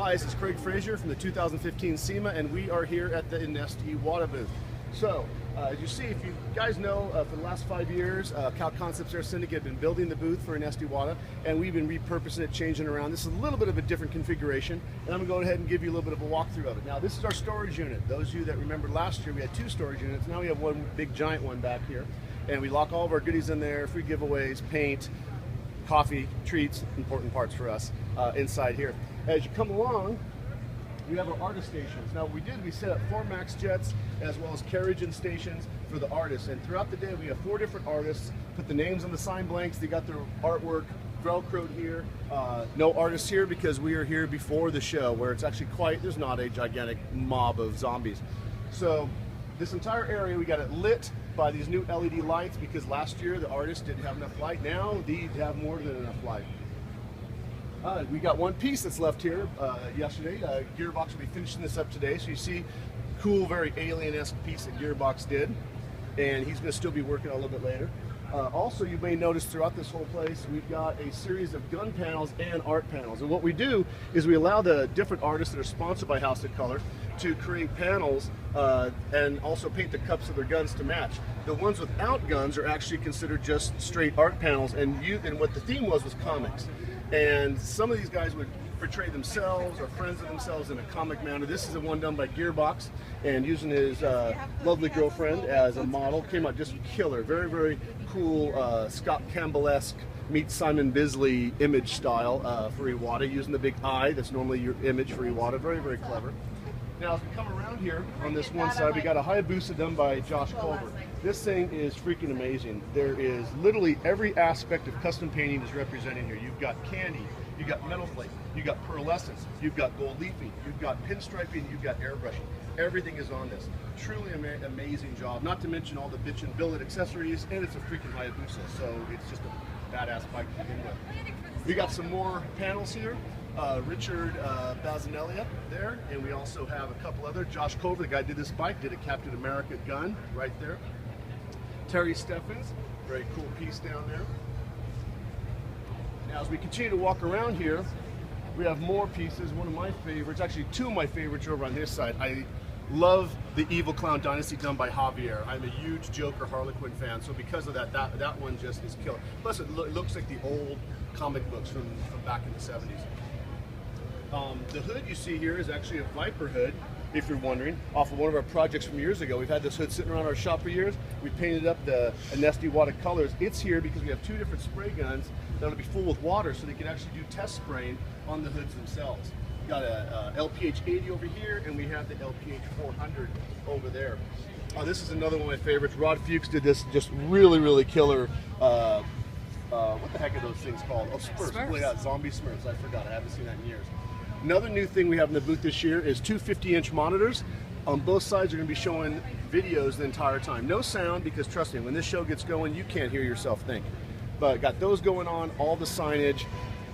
Hi, this is Craig Fraser from the 2015 SEMA, and we are here at the Anest Iwata booth. So, as you see, if you guys know, for the last 5 years, Kal Koncepts, Syndicate, have been building the booth for Anest Iwata, and we've been repurposing it, changing around. This is a little bit of a different configuration, and I'm going to go ahead and give you a little bit of a walkthrough of it. Now, this is our storage unit. Those of you that remember last year, we had 2 storage units. Now we have one big giant one back here, and we lock all of our goodies in there, free giveaways, paint, coffee, treats, important parts for us inside here. As you come along, we have our artist stations. Now what we did, we set up 4 max jets as well as carriage and stations for the artists. And throughout the day we have 4 different artists, put the names on the sign blanks, they got their artwork Velcroed here. No artists here because we are here before the show where it's actually there's not a gigantic mob of zombies. So this entire area, we got it lit by these new LED lights because last year the artists didn't have enough light. Now these have more than enough light. We got one piece that's left here yesterday. Gearbox will be finishing this up today. So you see, cool, very alien-esque piece that Gearbox did. And he's going to still be working on a little bit later. Also, you may notice throughout this whole place, we've got a series of gun panels and art panels. And what we do is we allow the different artists that are sponsored by House of Color to create panels and also paint the cups of their guns to match. The ones without guns are actually considered just straight art panels, and what the theme was comics. And some of these guys would portray themselves or friends of themselves in a comic manner. This is the one done by Gearbox, and using his lovely girlfriend as a model. Came out just killer. Very, very cool Scott Campbell-esque meets Simon Bisley image style for Iwata, using the big eye that's normally your image for Iwata. Very, very clever. Now, as we come around here on this one side, we got a Hayabusa done by Josh Culver. This thing is freaking amazing. There is literally every aspect of custom painting is represented here. You've got candy, you've got metal flake, you've got pearlescence, you've got gold leafing, you've got pinstriping, you've got airbrushing. Everything is on this. Truly amazing job. Not to mention all the bitch and billet accessories, and it's a freaking Hayabusa, so it's just a badass bike to begin with. We got some more panels here. Richard Bazanelli there, and we also have a couple other. Josh Culver, the guy who did this bike, did a Captain America gun right there. Terry Steffens, very cool piece down there. Now as we continue to walk around here, we have more pieces. One of my favorites, actually 2 of my favorites are over on this side. I love the Evil Clown Dynasty done by Javier. I'm a huge Joker Harlequin fan, so because of that one just is killer. Plus it looks like the old comic books from back in the 70s. The hood you see here is actually a Viper hood, if you're wondering, off of one of our projects from years ago. We've had this hood sitting around our shop for years. We painted up the Anest Iwata colors. It's here because we have 2 different spray guns that'll be full with water, so they can actually do test spraying on the hoods themselves. We've got a LPH 80 over here, and we have the LPH 400 over there. This is another one of my favorites. Rod Fuchs did this just really, really killer. What the heck are those things called? Oh, Smurfs. Yeah, zombie Smurfs. I forgot. I haven't seen that in years. Another new thing we have in the booth this year is 2 50-inch monitors. On both sides, you're going to be showing videos the entire time. No sound, because trust me, when this show gets going, you can't hear yourself think. But got those going on, all the signage.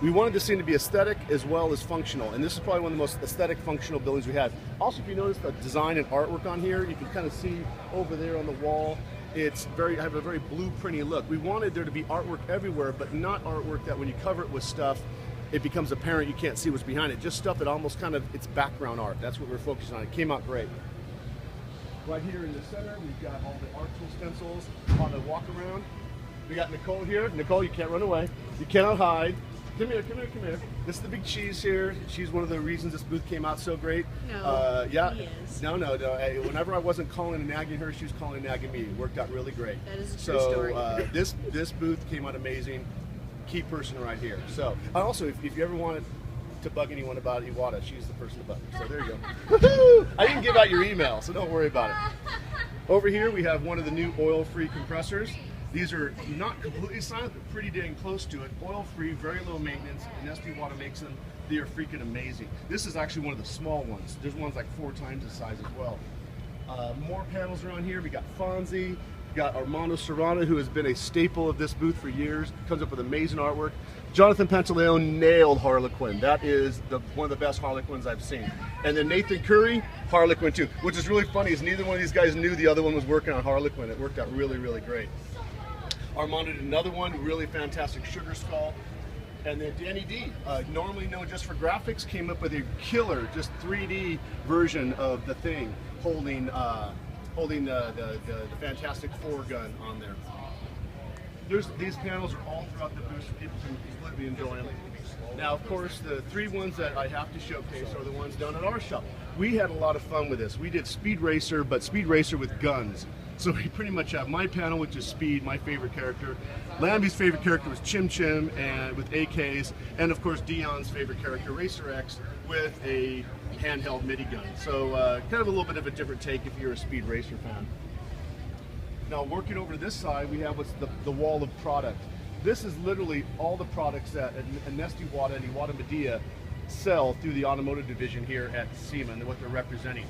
We wanted this thing to be aesthetic as well as functional, and this is probably one of the most aesthetic, functional buildings we have. Also, if you notice the design and artwork on here, you can kind of see over there on the wall. It's have a very blueprinty look. We wanted there to be artwork everywhere, but not artwork that when you cover it with stuff, it becomes apparent you can't see what's behind it. Just stuff that almost kind of, it's background art. That's what we're focusing on. It came out great. Right here in the center, we've got all the art tool stencils on the walk around. We got Nicole here. Nicole, you can't run away. You cannot hide. Come here, come here, come here. This is the big cheese here. She's one of the reasons this booth came out so great. No, yeah. he is. No. Whenever I wasn't calling and nagging her, she was calling and nagging me. It worked out really great. That is a true story. This booth came out amazing. Key person right here. So, also, if you ever wanted to bug anyone about Iwata, she's the person to bug. So there you go. Woohoo! I didn't give out your email, so don't worry about it. Over here, we have one of the new oil-free compressors. These are not completely silent, but pretty dang close to it. Oil-free, very low maintenance. Anest Iwata makes them. They are freaking amazing. This is actually one of the small ones. There's ones like 4 times the size as well. More panels around here. We got Fonzie. Got Armando Serrano, who has been a staple of this booth for years. Comes up with amazing artwork. Jonathan Pantaleone nailed Harlequin. That is one of the best Harlequins I've seen. And then Nathan Curry, Harlequin too. Which is really funny, is neither one of these guys knew the other one was working on Harlequin. It worked out really, really great. Armando did another one, really fantastic Sugar Skull. And then Danny D, normally known just for graphics, came up with a killer, just 3D version of the thing, holding the Fantastic Four gun on there. These panels are all throughout the booth, so people can completely enjoy them. Now, of course, the three ones that I have to showcase are the ones down at our shop. We had a lot of fun with this. We did Speed Racer, but Speed Racer with guns. So we pretty much have my panel, which is Speed, my favorite character. Lambie's favorite character was Chim Chim, and with AKs, and of course Dion's favorite character, Racer X, with a handheld MIDI gun. So kind of a little bit of a different take if you're a Speed Racer fan. Now, working over to this side, we have what's the wall of product. This is literally all the products that Anest Iwata and Iwata Media sell through the automotive division here at SEMA and what they're representing.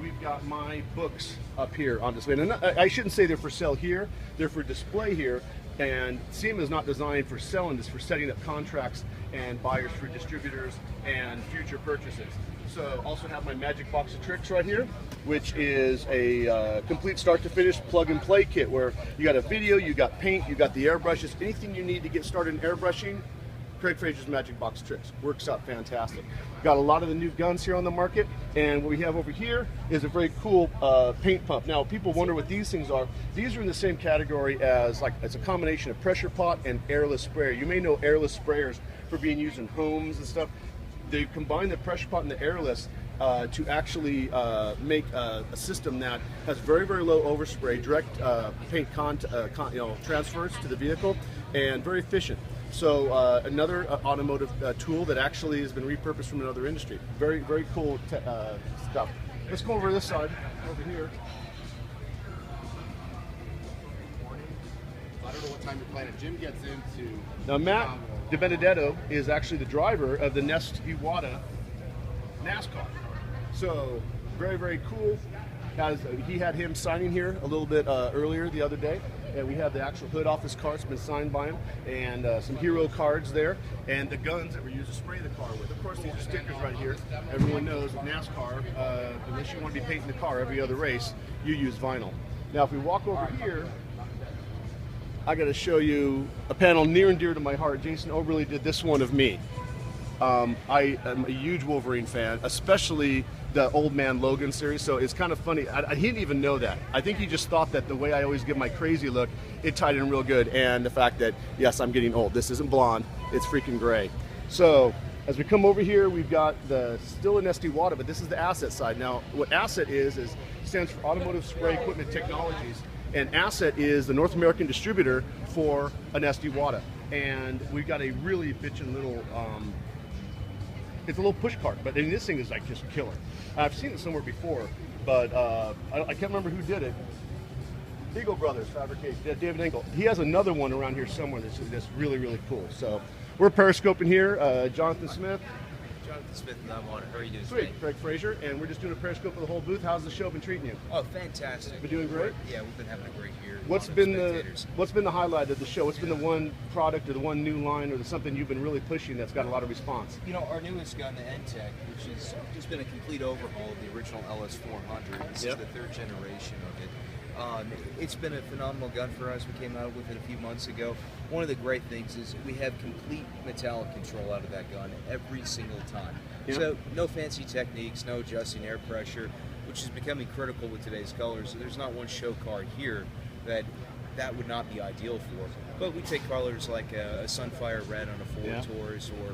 We've got my books up here on display. And I shouldn't say they're for sale here, they're for display here. And SEMA is not designed for selling, it's for setting up contracts and buyers for distributors and future purchases. So also have my magic box of tricks right here, which is a complete start to finish plug and play kit where you got a video, you got paint, you got the airbrushes, anything you need to get started in airbrushing. Craig Fraser's Magic Box Tricks works out fantastic. Got a lot of the new guns here on the market, and what we have over here is a very cool paint pump. Now, people wonder what these things are. These are in the same category as, like, it's a combination of pressure pot and airless sprayer. You may know airless sprayers for being used in homes and stuff. They combine the pressure pot and the airless to actually make a system that has very, very low overspray, direct paint transfers to the vehicle, and very efficient. So another automotive tool that actually has been repurposed from another industry. Very, very cool stuff. Let's go over this side, over here. I don't know what time you're playing it. Jim gets into... Now, Matt DiBenedetto is actually the driver of the Anest Iwata NASCAR. So, very, very cool. He had him signing here a little bit earlier the other day. And we have the actual hood off his car. It's been signed by him, and some hero cards there, and the guns that were used to spray the car with. Of course, these are stickers right here. Everyone knows with NASCAR, unless you want to be painting the car every other race, you use vinyl. Now, if we walk over here, I got to show you a panel near and dear to my heart. Jason Oberle did this one of me. I am a huge Wolverine fan, especially the Old Man Logan series, so it's kind of funny. He didn't even know that. I think he just thought that the way I always give my crazy look, it tied in real good, and the fact that, yes, I'm getting old. This isn't blonde, it's freaking gray. So, as we come over here, we've got still Anest Iwata, but this is the asset side. Now, what asset stands for Automotive Spray Equipment Technologies, and asset is the North American distributor for Anest Iwata. And we've got a really bitchin' little, it's a little push cart, but this thing is like just killer. I've seen it somewhere before, but I can't remember who did it. Eagle Brothers Fabricate, David Engel. He has another one around here somewhere that's really, really cool. So we're periscoping here. Jonathan Smith. Jonathan Smith and I'm on it. How are you doing? Sweet, today? Craig Fraser, and we're just doing a periscope of the whole booth. How's the show been treating you? Oh, fantastic. Been doing great? Yeah, we've been having a great year. What's been the highlight of the show? What's been the one product or the one new line or something you've been really pushing that's got a lot of response? You know, our newest gun, the NTech, which has just been a complete overhaul of the original LS400. This is the third generation of it. It's been a phenomenal gun for us. We came out with it a few months ago. One of the great things is we have complete metallic control out of that gun every single time. Yep. So no fancy techniques, no adjusting air pressure, which is becoming critical with today's colors. There's not one show car here that would not be ideal for. But we take colors like a Sunfire Red on a Ford Taurus, or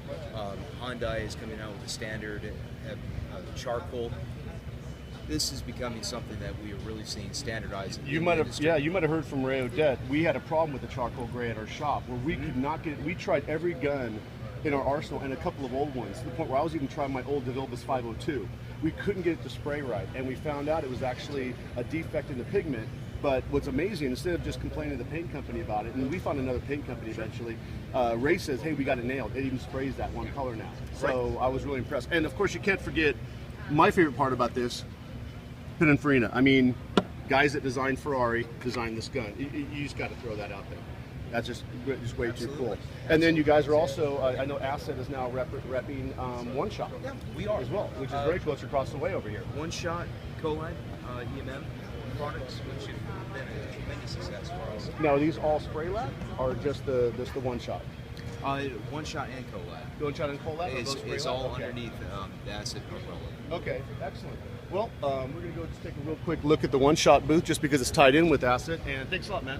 Hyundai is coming out with a standard charcoal. This is becoming something that we are really seeing standardized. You might have heard from Ray Odette. We had a problem with the charcoal gray at our shop where we could not get it. We tried every gun in our arsenal and a couple of old ones to the point where I was even trying my old DeVilbiss 502. We couldn't get it to spray right, and we found out it was actually a defect in the pigment. But what's amazing, instead of just complaining to the paint company about it, and we found another paint company eventually, Ray says, hey, we got it nailed. It even sprays that one color now. So I was really impressed. And of course, you can't forget my favorite part about this, Pininfarina. I mean, guys that designed Ferrari designed this gun. You just got to throw that out there. That's just way too cool. And then you guys are also, I know Asset is now repping One Shot. Yeah, we are. As well, which is very close across the way over here. One Shot, Colide, EMM products, which have been a tremendous success for us. Now, are these all spray lab or just the One Shot? One shot and collab. One shot and collab? It's all underneath the Acid umbrella. Okay, excellent. Well, we're going to go just take a real quick look at the one shot booth just because it's tied in with Acid. And thanks a lot, man.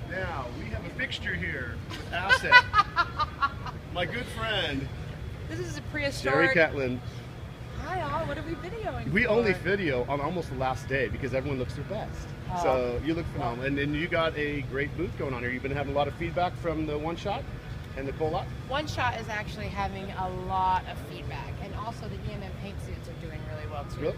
Now, we have a fixture here with Acid. My good friend, This is a prehistoric. Jerry Catlin. Hi all, what are we videoing? We for? only video on almost the last day because everyone looks their best. So you look phenomenal. And then you got a great booth going on here. You've been having a lot of feedback from the one shot and the collab? One Shot is actually having a lot of feedback, and also the E&M paint suits are doing really well too. Really?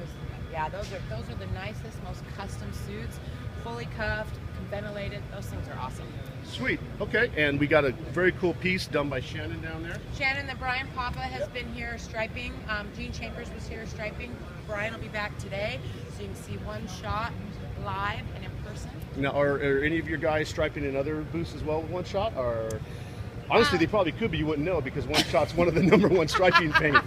Yeah, those are the nicest, most custom suits, fully cuffed, ventilated. Those things are awesome. Sweet. Okay. And we got a very cool piece done by Shannon down there. Shannon, the Brian Papa has been here striping. Gene Chambers was here striping. Brian will be back today, so you can see One Shot live and in person. Now, are any of your guys striping in other booths as well with one shot? Or honestly, they probably could, but you wouldn't know because one shot's one of the #1 striping paint.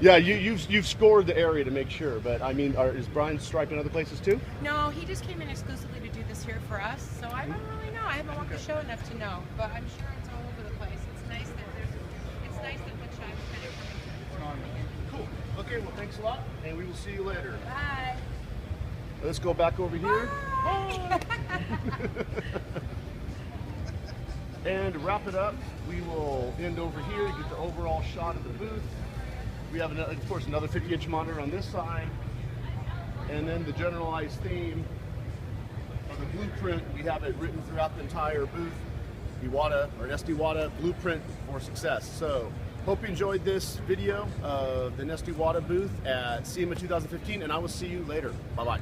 Yeah, you've scored the area to make sure. But I mean, is Brian striping other places too? No, he just came in exclusively to do this here for us, so I don't really know. I haven't walked the show enough to know, but I'm sure it's all over the place. It's nice that One Shot is kind of coming to. Cool. Okay. Well, thanks a lot, and we will see you later. Bye. Let's go back over here. Bye. And to wrap it up, we will end over here to get the overall shot of the booth. We have, of course, another 50-inch monitor on this side. And then the generalized theme of the blueprint, we have it written throughout the entire booth. Iwata, or Anest Iwata, blueprint for success. So, hope you enjoyed this video of the Anest Iwata booth at SEMA 2015, and I will see you later. Bye-bye.